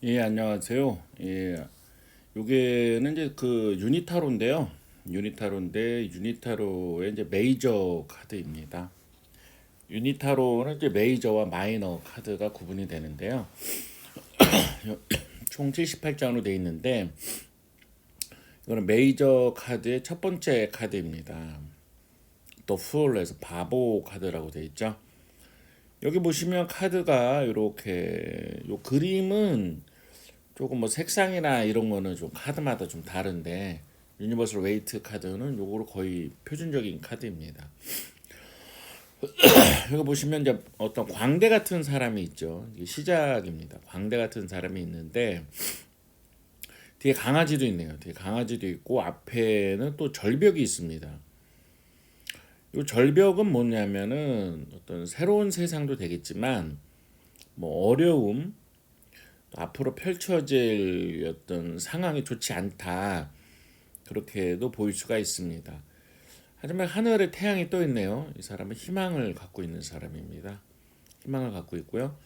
예, 안녕하세요. 예, 요게는 이제 그 유니타로인데요. 유니타로의 이제 메이저 카드입니다. 유니타로는 이제 메이저와 마이너 카드가 구분이 되는데요. 총 78장으로 되어 있는데 이거는 메이저 카드의 첫 번째 카드입니다. 또 풀로 해서 바보 카드라고 되어 있죠. 여기 보시면 카드가 이렇게 요 그림은 조금 뭐 색상이나 이런 거는 좀 카드마다 좀 다른데 유니버설 웨이트 카드는 요거로 거의 표준적인 카드입니다. 여기 보시면 이제 어떤 광대 같은 사람이 있죠. 이게 시작입니다. 광대 같은 사람이 있는데 뒤에 강아지도 있네요. 뒤에 강아지도 있고 앞에는 또 절벽이 있습니다. 이 절벽은 뭐냐면은 어떤 새로운 세상도 되겠지만 뭐 어려움, 또 앞으로 펼쳐질 어떤 상황이 좋지 않다. 그렇게도 보일 수가 있습니다. 하지만 하늘에 태양이 떠 있네요. 이 사람은 희망을 갖고 있는 사람입니다. 희망을 갖고 있고요.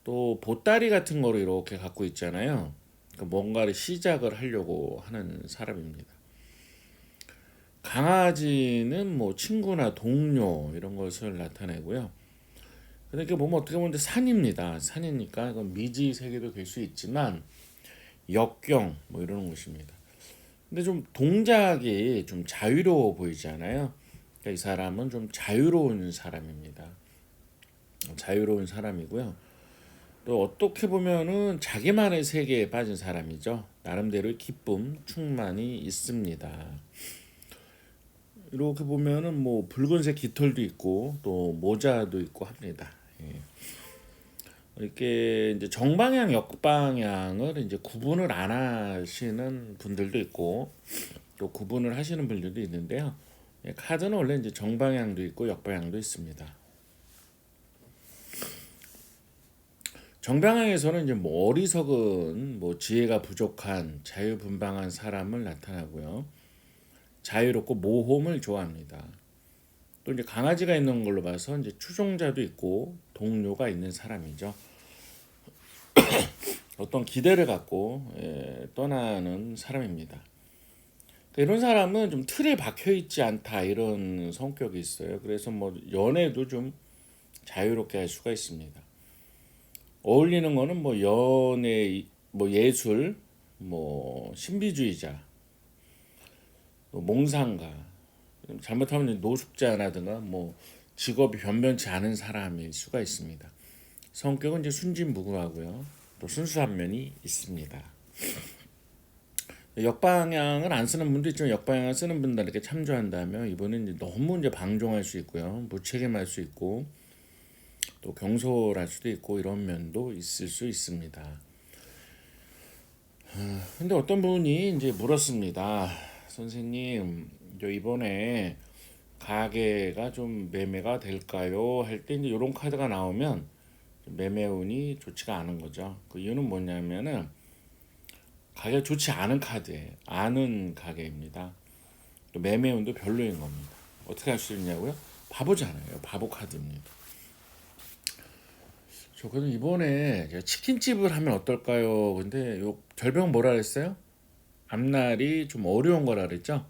또 보따리 같은 거를 이렇게 갖고 있잖아요. 그러니까 뭔가를 시작을 하려고 하는 사람입니다. 강아지는 뭐 친구나 동료 이런 것을 나타내고요. 근데 이게 보면 어떻게 보면 산입니다. 산이니까 이건 미지 세계도 될 수 있지만 역경 뭐 이러는 것입니다. 근데 좀 동작이 좀 자유로워 보이잖아요. 그러니까 이 사람은 좀 자유로운 사람입니다. 자유로운 사람이고요. 또 어떻게 보면은 자기만의 세계에 빠진 사람이죠. 나름대로의 기쁨, 충만이 있습니다. 이렇게 보면은 뭐 붉은색 깃털도 있고 또 모자도 있고 합니다. 예. 이렇게 이제 정방향, 역방향을 이제 구분을 안 하시는 분들도 있고 또 구분을 하시는 분들도 있는데요. 예, 카드는 원래 이제 정방향도 있고 역방향도 있습니다. 정방향에서는 이제 뭐 어리석은 뭐 지혜가 부족한 자유분방한 사람을 나타나고요. 자유롭고 모험을 좋아합니다. 또 이제 강아지가 있는 걸로 봐서 이제 추종자도 있고 동료가 있는 사람이죠. 어떤 기대를 갖고 떠나는 사람입니다. 이런 사람은 좀 틀에 박혀 있지 않다 이런 성격이 있어요. 그래서 뭐 연애도 좀 자유롭게 할 수가 있습니다. 어울리는 거는 뭐 연애, 뭐 예술, 뭐 신비주의자, 또 몽상가, 잘못하면 노숙자라든가 뭐 직업이 변변치 않은 사람일 수가 있습니다. 성격은 이제 순진무구하고요. 또 순수한 면이 있습니다. 역방향을 안 쓰는 분도 있지만 역방향을 쓰는 분들에게 참조한다면 이분은 이제 너무 이제 방종할 수 있고요. 무책임할 수 있고 또 경솔할 수도 있고 이런 면도 있을 수 있습니다. 근데 어떤 분이 이제 물었습니다. 선생님, 이번에 가게가 좀 매매가 될까요? 할 때 이제 이런 카드가 나오면 매매 운이 좋지가 않은 거죠. 그 이유는 뭐냐면은 가게가 좋지 않은 카드예요. 아는 가게입니다. 또 매매 운도 별로인 겁니다. 어떻게 할 수 있냐고요? 바보잖아요. 바보 카드입니다. 저 그럼 이번에 치킨집을 하면 어떨까요? 근데 요 절벽 뭐라 그랬어요? 앞날이 좀 어려운 거라 그랬죠?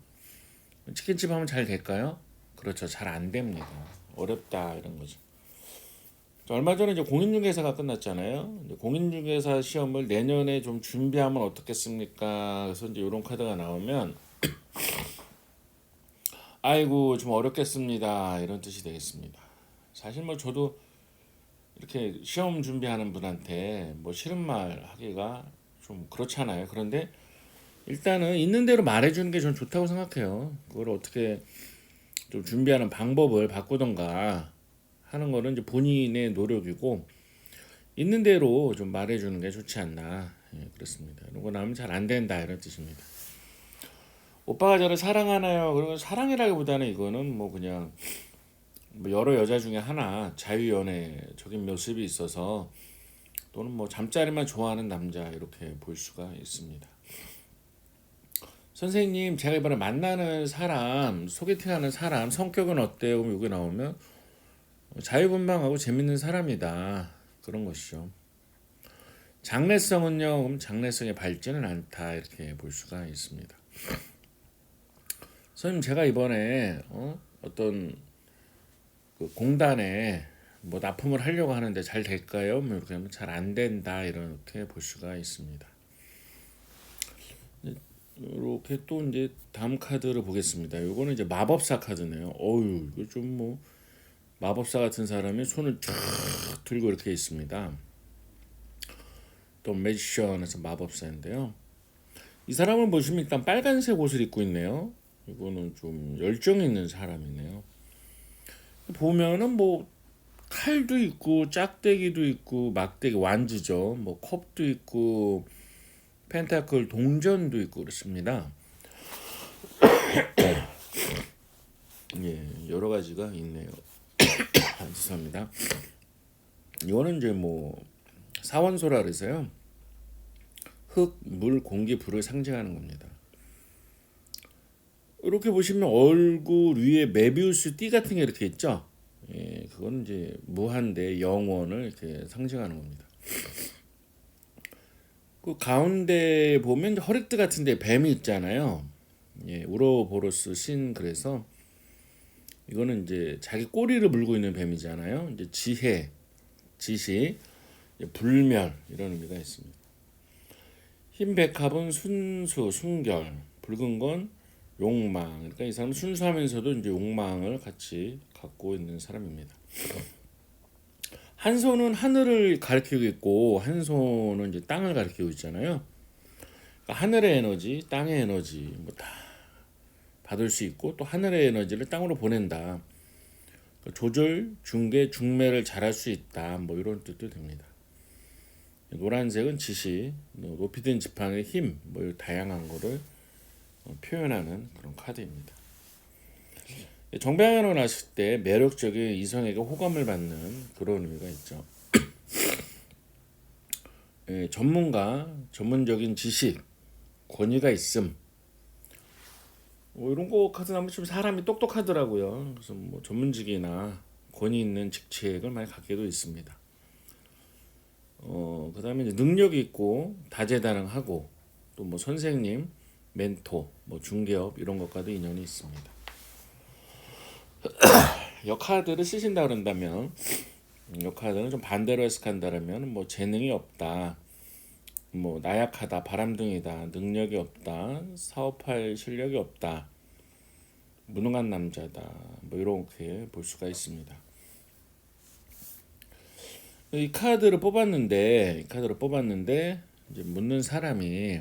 치킨집 하면 잘 될까요? 그렇죠. 잘 안 됩니다. 어렵다 이런 거죠. 얼마 전에 이제 공인중개사가 끝났잖아요. 이제 공인중개사 시험을 내년에 좀 준비하면 어떻겠습니까? 그래서 이제 이런 카드가 나오면 아이고 좀 어렵겠습니다. 이런 뜻이 되겠습니다. 사실 뭐 저도 이렇게 시험 준비하는 분한테 뭐 싫은 말 하기가 좀 그렇잖아요. 그런데 일단은 있는 대로 말해주는 게 전 좋다고 생각해요. 그걸 어떻게 좀 준비하는 방법을 바꾸던가 하는 거는 이제 본인의 노력이고 있는 대로 좀 말해주는 게 좋지 않나. 예, 그렇습니다. 이런 거 나오면 잘 안 된다 이런 뜻입니다. 오빠가 저를 사랑하나요? 그러면 사랑이라기보다는 이거는 뭐 그냥 뭐 여러 여자 중에 하나 자유연애적인 모습이 있어서 또는 뭐 잠자리만 좋아하는 남자 이렇게 볼 수가 있습니다. 선생님, 제가 이번에 만나는 사람, 소개팅하는 사람 성격은 어때요? 그럼 여기 나오면 자유분방하고 재밌는 사람이다. 그런 것이죠. 장래성은요, 그럼 장래성이 밝지는 않다 이렇게 볼 수가 있습니다. 선생님 제가 이번에 어떤 그 공단에 뭐 납품을 하려고 하는데 잘 될까요? 뭐 이렇게 하면 잘 안 된다 이렇게 볼 수가 있습니다. 이렇게 또 이제 다음 카드를 보겠습니다. 요거는 이제 마법사 카드네요. 어유 이거 좀 뭐 마법사 같은 사람이 손을 쫙 들고 이렇게 있습니다. 또 매지션에서 마법사인데요. 이 사람을 보시면 일단 빨간색 옷을 입고 있네요. 이거는 좀 열정 있는 사람이네요. 보면은 뭐 칼도 있고 짝대기도 있고 막대기 완지죠. 뭐 컵도 있고 펜타클 동전도 있고 그렇습니다. 예, 여러 가지가 있네요. 죄송합니다. 이거는 이제 뭐 사원소라 그래서요. 흙, 물, 공기, 불을 상징하는 겁니다. 이렇게 보시면 얼굴 위에 메비우스 띠 같은 게 이렇게 있죠. 예, 그건 이제 무한대 영원을 이렇게 상징하는 겁니다. 그 가운데 보면 허리띠 같은데 뱀이 있잖아요. 예, 우로보로스 신 그래서 이거는 이제 자기 꼬리를 물고 있는 뱀이잖아요. 이제 지혜, 지시, 불멸 이런 의미가 있습니다. 흰 백합은 순수, 순결, 붉은 건 욕망. 그러니까 이 사람은 순수하면서도 이제 욕망을 같이 갖고 있는 사람입니다. 한 손은 하늘을 가리키고 있고 한 손은 이제 땅을 가리키고 있잖아요. 그러니까 하늘의 에너지, 땅의 에너지 뭐 다 받을 수 있고 또 하늘의 에너지를 땅으로 보낸다. 조절, 중계, 중매를 잘할 수 있다. 뭐 이런 뜻도 됩니다. 노란색은 지시, 높이 든 지팡이의 힘, 뭐 다양한 거를 표현하는 그런 카드입니다. 정방으로 났을 때 매력적인 이성에게 호감을 받는 그런 의미가 있죠. 예, 전문가, 전문적인 지식, 권위가 있음. 뭐 이런 거 카드 나면 좀 사람이 똑똑하더라고요. 그래서 뭐 전문직이나 권위 있는 직책을 많이 갖게도 있습니다. 그다음에 이제 능력이 있고 다재다능하고 또 뭐 선생님, 멘토, 뭐 중개업 이런 것과도 인연이 있습니다. 이 카드를 쓰신다 그런다면 이 카드는 좀 반대로 해석한다면 뭐 재능이 없다, 뭐 나약하다, 바람둥이다, 능력이 없다, 사업할 실력이 없다, 무능한 남자다, 뭐 이렇게 볼 수가 있습니다. 이 카드를 뽑았는데 이제 묻는 사람이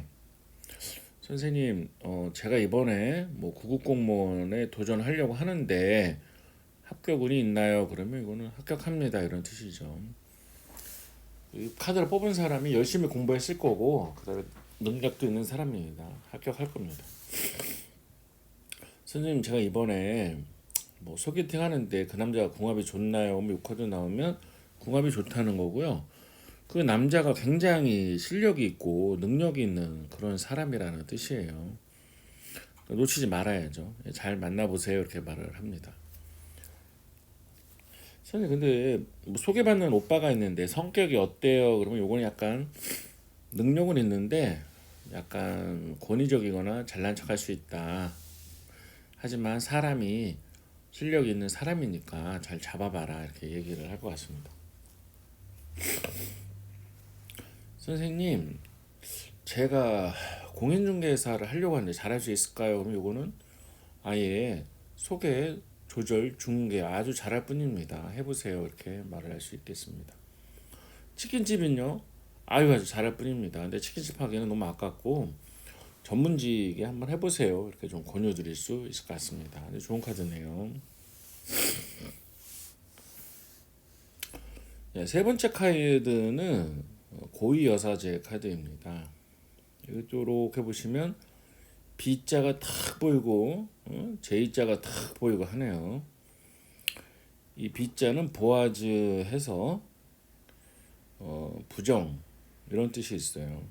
선생님, 제가 이번에 뭐 구급 공무원에 도전하려고 하는데 합격운이 있나요? 그러면 이거는 합격합니다 이런 뜻이죠. 이 카드를 뽑은 사람이 열심히 공부했을 거고 그다음에 능력도 있는 사람입니다. 합격할 겁니다. 선생님, 제가 이번에 뭐 소개팅 하는데 그 남자가 궁합이 좋나요? 뭐 이 카드 나오면 궁합이 좋다는 거고요. 그 남자가 굉장히 실력이 있고 능력이 있는 그런 사람이라는 뜻이에요. 놓치지 말아야죠. 잘 만나보세요 이렇게 말을 합니다. 선생님, 근데 뭐 소개받는 오빠가 있는데 성격이 어때요? 그러면 요거는 약간 능력은 있는데 약간 권위적이거나 잘난 척할 수 있다. 하지만 사람이 실력 있는 사람이니까 잘 잡아봐라 이렇게 얘기를 할 것 같습니다. 선생님, 제가 공인중개사를 하려고 하는데 잘할 수 있을까요? 그럼 요거는 아예 소개, 조절, 중개 아주 잘할 뿐입니다. 해보세요 이렇게 말을 할 수 있겠습니다. 치킨집은요, 아유 아주 잘할 뿐입니다. 근데 치킨집 하기에는 너무 아깝고 전문직에 한번 해보세요 이렇게 좀 권유드릴 수 있을 것 같습니다. 좋은 카드네요. 네, 세 번째 카드는 고위 여사제 카드입니다. 이렇게 보시면 B자가 탁 보이고 J자가 탁 보이고 하네요. 이 B자는 보아즈 해서 부정 이런 뜻이 있어요.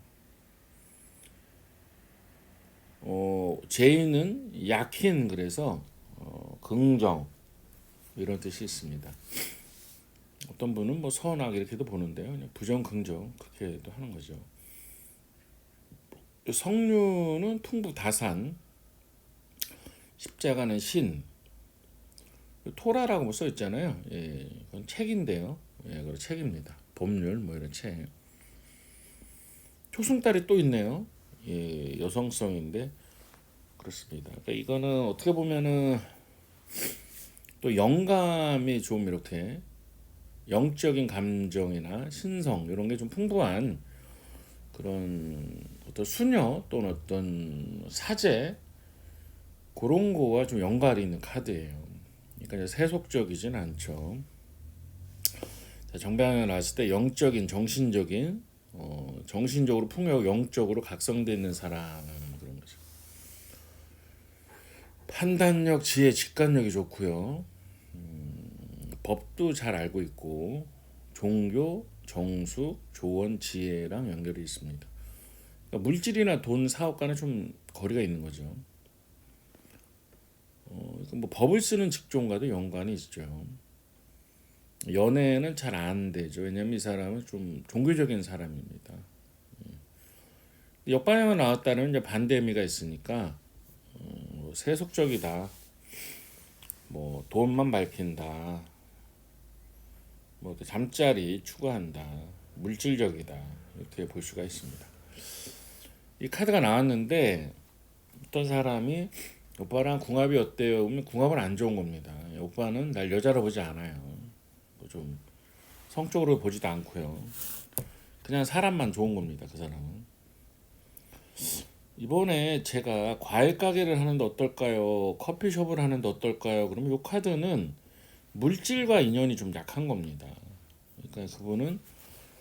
J는 약힌 그래서 긍정 이런 뜻이 있습니다. 어떤 분은 뭐 선악 이렇게도 보는데요. 그냥 부정, 긍정 그렇게도 하는 거죠. 성류는 풍부, 다산, 십자가는 신, 토라라고 뭐 써 있잖아요. 예, 그건 책인데요. 예, 그거 책입니다. 법률 뭐 이런 책. 초승달이 또 있네요. 예, 여성성인데 그렇습니다. 그러니까 이거는 어떻게 보면은 또 영감이 좀 이렇게 영적인 감정이나 신성 이런 게 좀 풍부한 그런 어떤 수녀 또는 어떤 사제 그런 거와 좀 연관이 있는 카드예요. 그러니까 세속적이진 않죠. 정방에 나왔을 때 영적인, 정신적인, 정신적으로 풍요하고 영적으로 각성되어 있는 사람 그런 거죠. 판단력, 지혜, 직관력이 좋고요. 법도 잘 알고 있고 종교, 정숙, 조언, 지혜랑 연결이 있습니다. 그러니까 물질이나 돈, 사업과는 좀 거리가 있는 거죠. 뭐 법을 쓰는 직종과도 연관이 있죠. 연애는 잘 안 되죠. 왜냐면 이 사람은 좀 종교적인 사람입니다. 역방향으로 나왔다는 이제 반대 의미가 있으니까 뭐 세속적이다, 뭐 돈만 밝힌다, 뭐 잠자리 추구한다, 물질적이다 이렇게 볼 수가 있습니다. 이 카드가 나왔는데 어떤 사람이 오빠랑 궁합이 어때요? 그러면 궁합은 안 좋은 겁니다. 오빠는 날 여자로 보지 않아요. 뭐좀 성적으로 보지도 않고요. 그냥 사람만 좋은 겁니다. 그 사람은. 이번에 제가 과일 가게를 하는데 어떨까요? 커피숍을 하는데 어떨까요? 그러면 이 카드는 물질과 인연이 좀 약한 겁니다. 그러니까 그분은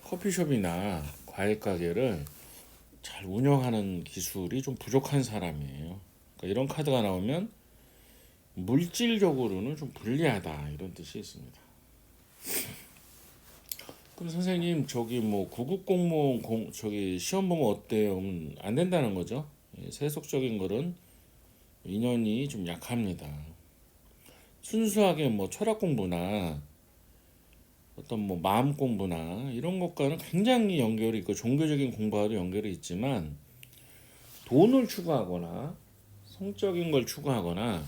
커피숍이나 과일 가게를 잘 운영하는 기술이 좀 부족한 사람이에요. 그러니까 이런 카드가 나오면 물질적으로는 좀 불리하다 이런 뜻이 있습니다. 그럼 선생님 저기 뭐 구급 공무원 저기 시험 보면 어때요? 안 된다는 거죠. 예, 세속적인 거는 인연이 좀 약합니다. 순수하게 뭐 철학 공부나 어떤 뭐 마음 공부나 이런 것과는 굉장히 연결이 있고 종교적인 공부와도 연결이 있지만 돈을 추구하거나 성적인 걸 추구하거나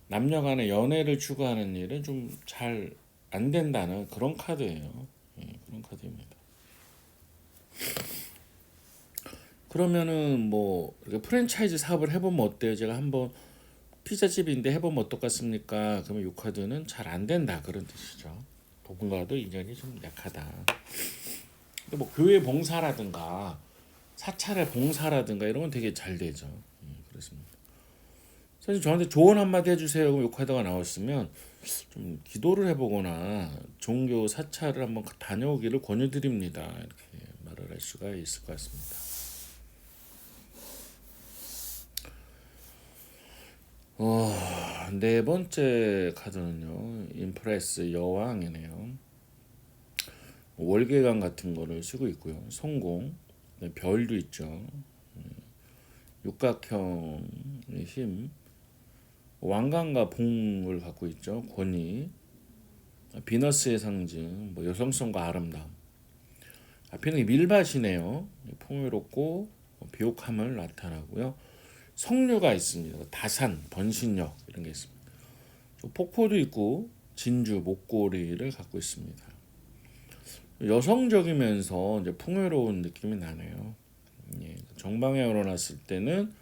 남녀 간의 연애를 추구하는 일은 좀 잘 안 된다는 그런 카드예요. 예, 그런 카드입니다. 그러면은 뭐 이렇게 프랜차이즈 사업을 해보면 어때요? 제가 한번 피자집인데 해보면 어떻겠습니까? 그러면 이 카드는 잘 안 된다 그런 뜻이죠. 돈과도 인연이 좀 약하다. 근데 뭐 교회 봉사라든가 사찰의 봉사라든가 이런 건 되게 잘 되죠. 그렇습니다. 사실 저한테 조언 한마디 해주세요. 그럼 요 카드가 나왔으면 좀 기도를 해보거나 종교 사찰을 한번 다녀오기를 권유드립니다. 이렇게 말을 할 수가 있을 것 같습니다. 네 번째 카드는요. 임프레스 여왕이네요. 월계관 같은 거를 쓰고 있고요. 성공, 네, 별도 있죠. 육각형의 힘, 왕관과 봉을 갖고 있죠. 권위, 비너스의 상징, 뭐 여성성과 아름다움. 앞에는 밀밭이네요. 풍요롭고 비옥함을 나타나고요. 성류가 있습니다. 다산, 번신력 이런 게 있습니다. 폭포도 있고 진주, 목걸이를 갖고 있습니다. 여성적이면서 이제 풍요로운 느낌이 나네요. 예, 정방에 올라놨을 때는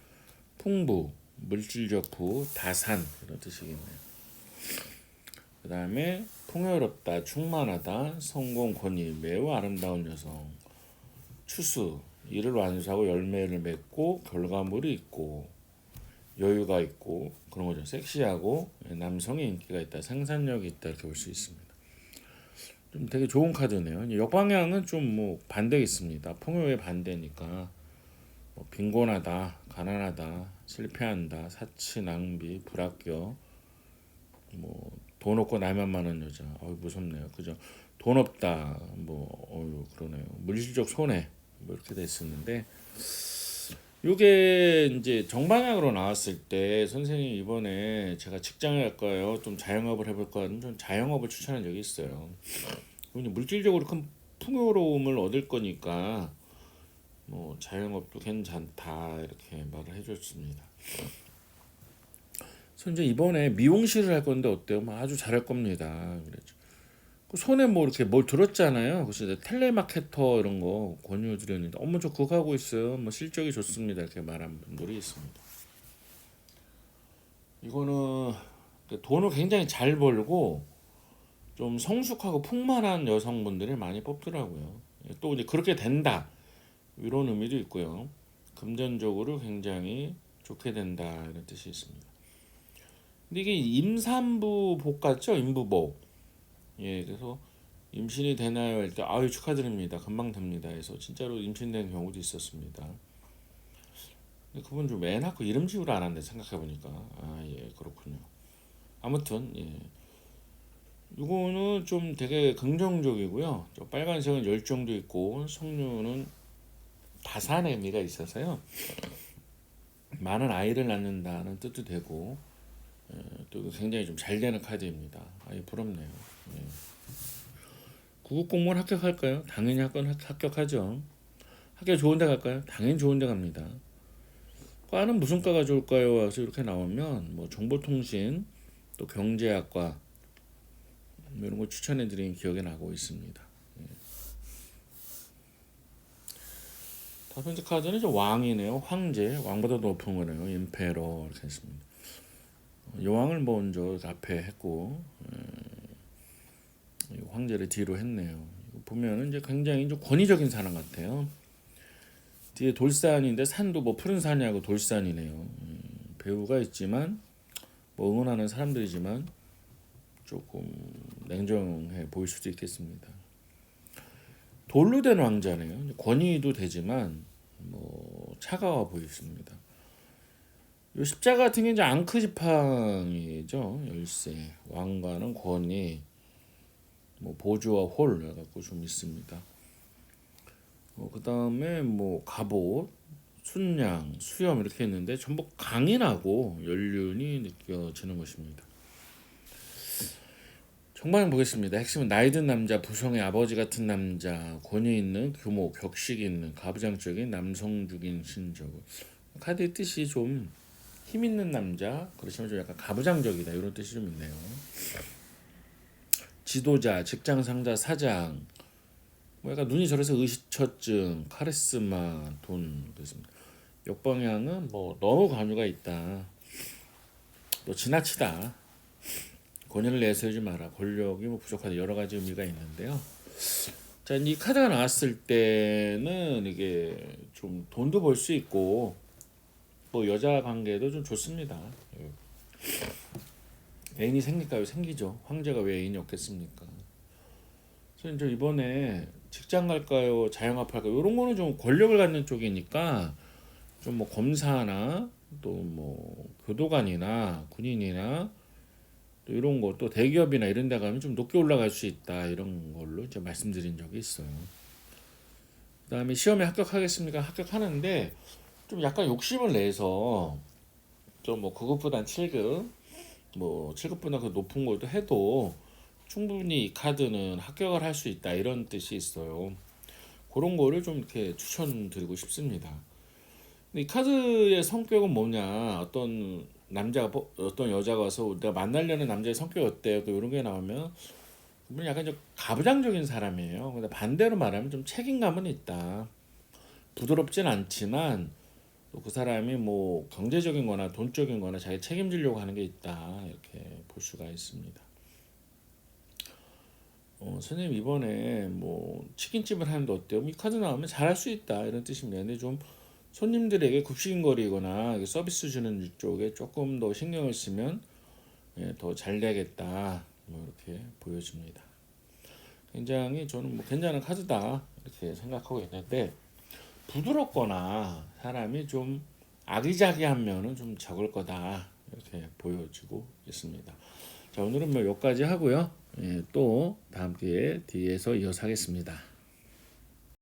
풍부, 물질적 부, 다산 이런 뜻이겠네요. 그 다음에 풍요롭다, 충만하다, 성공, 권위, 매우 아름다운 여성, 추수, 일을 완수하고 열매를 맺고 결과물이 있고 여유가 있고 그런 거죠. 섹시하고 남성의 인기가 있다, 생산력이 있다 이렇게 볼 수 있습니다. 좀 되게 좋은 카드네요. 역방향은 좀 뭐 반대 있습니다. 풍요의 반대니까 뭐 빈곤하다, 가난하다, 실패한다, 사치, 낭비, 불합격, 뭐 돈 없고 나이만 많은 여자, 무섭네요, 그죠? 돈 없다, 뭐 그러네요. 물질적 손해 뭐 이렇게 됐었는데 요게 이제 정방향으로 나왔을 때 선생님 이번에 제가 직장을 갈까요? 좀 자영업을 해볼까요? 좀 자영업을 추천한 적이 있어요. 그냥 물질적으로 큰 풍요로움을 얻을 거니까 뭐 자영업도 괜찮다 이렇게 말을 해줬습니다. 그래서 이제 이번에 미용실을 할 건데 어때요? 뭐 아주 잘할 겁니다. 그랬죠. 그 손에 뭐 이렇게 뭘 들었잖아요. 그래서 이제 텔레마케터 이런 거 권유 드렸는데, 어머 저 그거 하고 있어요. 뭐 실적이 좋습니다. 이렇게 말한 분들이 있습니다. 이거는 돈을 굉장히 잘 벌고 좀 성숙하고 풍만한 여성분들이 많이 뽑더라고요. 또 이제 그렇게 된다 이런 의미도 있고요. 금전적으로 굉장히 좋게 된다 이런 뜻이 있습니다. 근데 이게 임산부 복 같죠? 임부복. 예, 그래서 임신이 되나요? 할 때 아유 축하드립니다. 금방 됩니다. 해서 진짜로 임신된 경우도 있었습니다. 근데 그분 좀 애 낳고 이름 지우라 안 한대 생각해 보니까 아 예 그렇군요. 아무튼 예. 이거는 좀 되게 긍정적이고요. 저 빨간색은 열정도 있고 석류는 다산의 의미가 있어서요. 많은 아이를 낳는다는 뜻도 되고 또 굉장히 좀 잘 되는 카드입니다. 아예 부럽네요. 예. 구급 공무원 합격할까요? 당연히 합격하죠. 학교 좋은 데 갈까요? 당연히 좋은 데 갑니다. 과는 무슨 과가 좋을까요? 와서 이렇게 나오면 뭐 정보통신 또 경제학과 뭐 이런 거 추천해 드린 기억이 나고 있습니다. 첫 번째 카드는 이제 왕이네요. 황제, 왕보다 높은 거네요. 임페러 이렇게 했습니다. 여왕을 먼저 앞에 했고 황제를 뒤로 했네요. 보면은 이제 굉장히 좀 권위적인 사람 같아요. 뒤에 돌산인데 산도 뭐 푸른 산이하고 돌산이네요. 배우가 있지만 뭐 응원하는 사람들이지만 조금 냉정해 보일 수도 있겠습니다. 돌로 된 왕자네요. 권위도 되지만 뭐 차가워 보였습니다. 요 십자가 같은 게 이제 앙크 지팡이죠. 열쇠, 왕관은 권위, 뭐 보조와 홀 해갖고 좀 있습니다. 그 다음에 뭐 갑옷, 순양, 수염 이렇게 있는데 전부 강인하고 연륜이 느껴지는 것입니다. 정방 보겠습니다. 핵심은 나이 든 남자, 부성의 아버지 같은 남자, 권위 있는 규모, 격식 있는 가부장적인 남성적인 신적. 카드의 뜻이 좀 힘 있는 남자, 그렇지만 좀 약간 가부장적이다 이런 뜻이 좀 있네요. 지도자, 직장 상자, 사장, 뭐 약간 눈이 저래서 의식처증, 카리스마, 돈 그렇습니다. 역방향은 뭐 너무 관유가 있다, 또 지나치다, 권위를 내세우지 마라, 권력이 뭐 부족하다 여러 가지 의미가 있는데요. 자, 이 카드가 나왔을 때는 이게 좀 돈도 벌 수 있고 뭐 여자 관계도 좀 좋습니다. 애인이 생길까요? 생기죠. 황제가 왜 애인이 없겠습니까? 그래서 이제 이번에 직장 갈까요? 자영업 할까요? 이런 거는 좀 권력을 갖는 쪽이니까 좀 뭐 검사나 또 뭐 교도관이나 군인이나 또 이런 거 또 대기업이나 이런 데 가면 좀 높게 올라갈 수 있다 이런 걸로 이제 말씀드린 적이 있어요. 그다음에 시험에 합격하겠습니까? 합격하는데 좀 약간 욕심을 내서 좀 뭐 그것보단 7급 뭐 7급보다 그 높은 것도 해도 충분히 이 카드는 합격을 할 수 있다 이런 뜻이 있어요. 그런 거를 좀 이렇게 추천드리고 싶습니다. 근데 이 카드의 성격은 뭐냐? 어떤 여자가 와서 내가 만나려는 남자의 성격이 어때요? 또 이런 게 나오면 그분이 약간 좀 가부장적인 사람이에요. 근데 반대로 말하면 좀 책임감은 있다. 부드럽진 않지만 또 그 사람이 뭐 경제적인 거나 돈적인 거나 자기 책임지려고 하는 게 있다. 이렇게 볼 수가 있습니다. 선생님 이번에 뭐 치킨집을 하는데 어때요? 이 카드 나오면 잘할 수 있다 이런 뜻입니다. 근데 좀 손님들에게 굽신거리거나 서비스 주는 쪽에 조금 더 신경을 쓰면 더 잘 되겠다 뭐 이렇게 보여집니다. 굉장히 저는 뭐 괜찮은 카드다 이렇게 생각하고 있는데 부드럽거나 사람이 좀 아기자기한 면은 좀 적을 거다 이렇게 보여지고 있습니다. 자 오늘은 뭐 여기까지 하고요. 또 다음 기회에 뒤에서 이어서 하겠습니다.